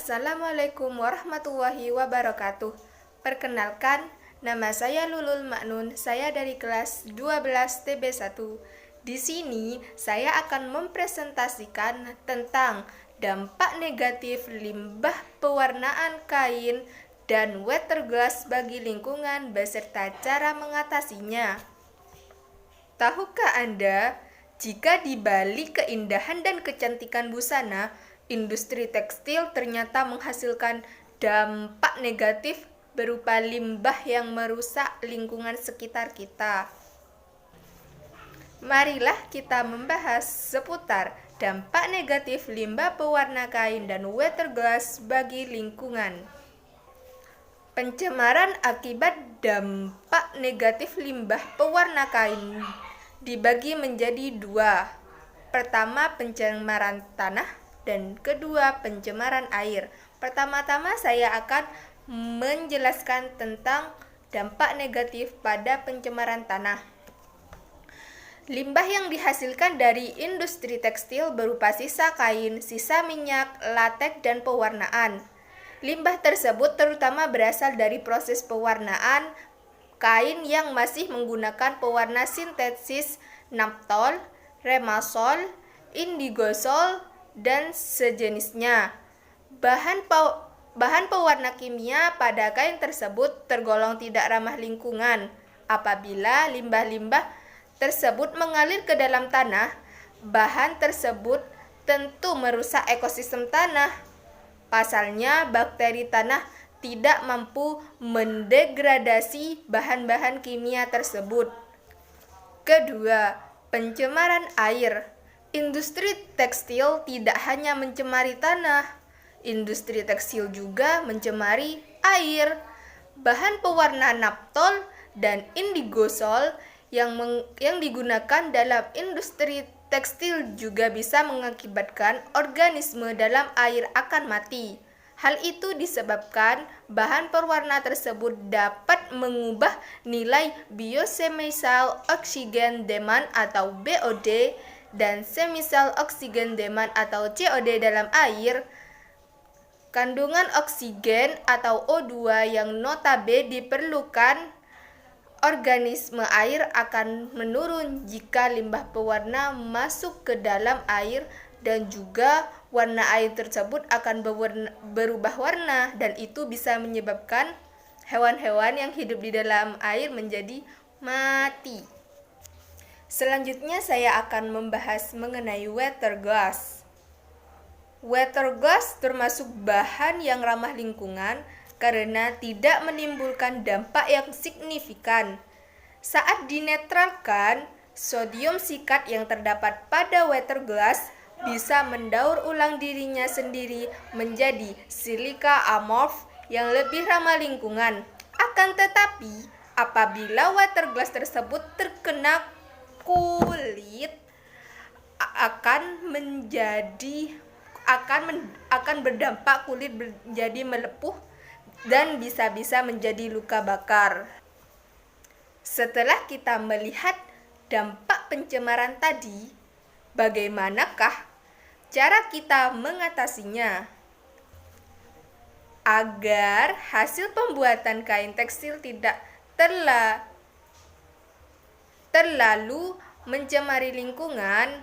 Assalamualaikum warahmatullahi wabarakatuh. Perkenalkan, nama saya Lulul Maknun, saya dari kelas 12 TB1. Di sini saya akan mempresentasikan tentang dampak negatif limbah pewarnaan kain dan waterglass bagi lingkungan beserta cara mengatasinya. Tahukah Anda, jika di balik keindahan dan kecantikan busana, industri tekstil ternyata menghasilkan dampak negatif berupa limbah yang merusak lingkungan sekitar kita. Marilah kita membahas seputar dampak negatif limbah pewarna kain dan waterglass bagi lingkungan. Pencemaran akibat dampak negatif limbah pewarna kain dibagi menjadi dua. Pertama, pencemaran tanah, dan kedua, pencemaran air. Pertama-tama saya akan menjelaskan tentang dampak negatif pada pencemaran tanah. Limbah yang dihasilkan dari industri tekstil berupa sisa kain, sisa minyak, latek, dan pewarnaan. Limbah tersebut terutama berasal dari proses pewarnaan kain yang masih menggunakan pewarna sintetis naphthol, remasol, indigosol, dan sejenisnya. Bahan pewarna kimia pada kain tersebut tergolong tidak ramah lingkungan. Apabila limbah-limbah tersebut mengalir ke dalam tanah, bahan tersebut tentu merusak ekosistem tanah. Pasalnya, bakteri tanah tidak mampu mendegradasi bahan-bahan kimia tersebut. Kedua, pencemaran air. Industri tekstil tidak hanya mencemari tanah, industri tekstil juga mencemari air. Bahan pewarna naphthol dan indigosol yang digunakan dalam industri tekstil juga bisa mengakibatkan organisme dalam air akan mati. Hal itu disebabkan bahan pewarna tersebut dapat mengubah nilai biochemical oxygen demand atau BOD dan chemical oxygen demand atau COD dalam air. Kandungan oksigen atau O2 yang notabene diperlukan organisme air akan menurun jika limbah pewarna masuk ke dalam air, dan juga warna air tersebut akan berubah warna, dan itu bisa menyebabkan hewan-hewan yang hidup di dalam air menjadi mati. Selanjutnya saya akan membahas mengenai waterglass. Waterglass termasuk bahan yang ramah lingkungan karena tidak menimbulkan dampak yang signifikan. Saat dinetralkan, sodium sikat yang terdapat pada waterglass bisa mendaur ulang dirinya sendiri menjadi silika amorf yang lebih ramah lingkungan. Akan tetapi, apabila waterglass tersebut terkena kulit, akan berdampak kulit menjadi melepuh dan bisa-bisa menjadi luka bakar. Setelah kita melihat dampak pencemaran tadi, bagaimanakah cara kita mengatasinya agar hasil pembuatan kain tekstil tidak terlalu mencemari lingkungan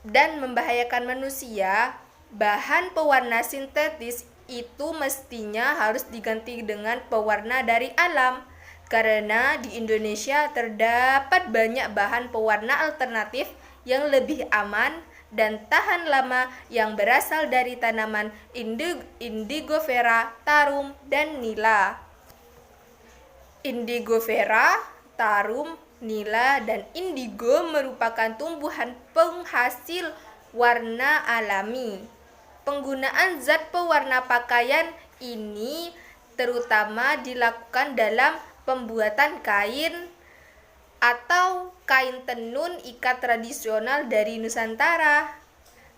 dan membahayakan manusia? Bahan pewarna sintetis itu mestinya harus diganti dengan pewarna dari alam, karena di Indonesia terdapat banyak bahan pewarna alternatif yang lebih aman dan tahan lama yang berasal dari tanaman Indigofera, tarum, dan nila. Indigofera, tarum, nila, dan indigo merupakan tumbuhan penghasil warna alami. Penggunaan zat pewarna pakaian ini terutama dilakukan dalam pembuatan kain atau kain tenun ikat tradisional dari Nusantara.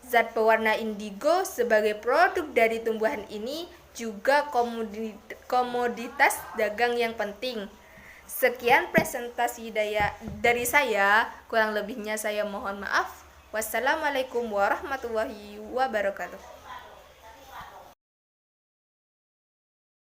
Zat pewarna indigo sebagai produk dari tumbuhan ini juga komoditas dagang yang penting. Sekian presentasi dari saya, kurang lebihnya saya mohon maaf. Wassalamualaikum warahmatullahi wabarakatuh.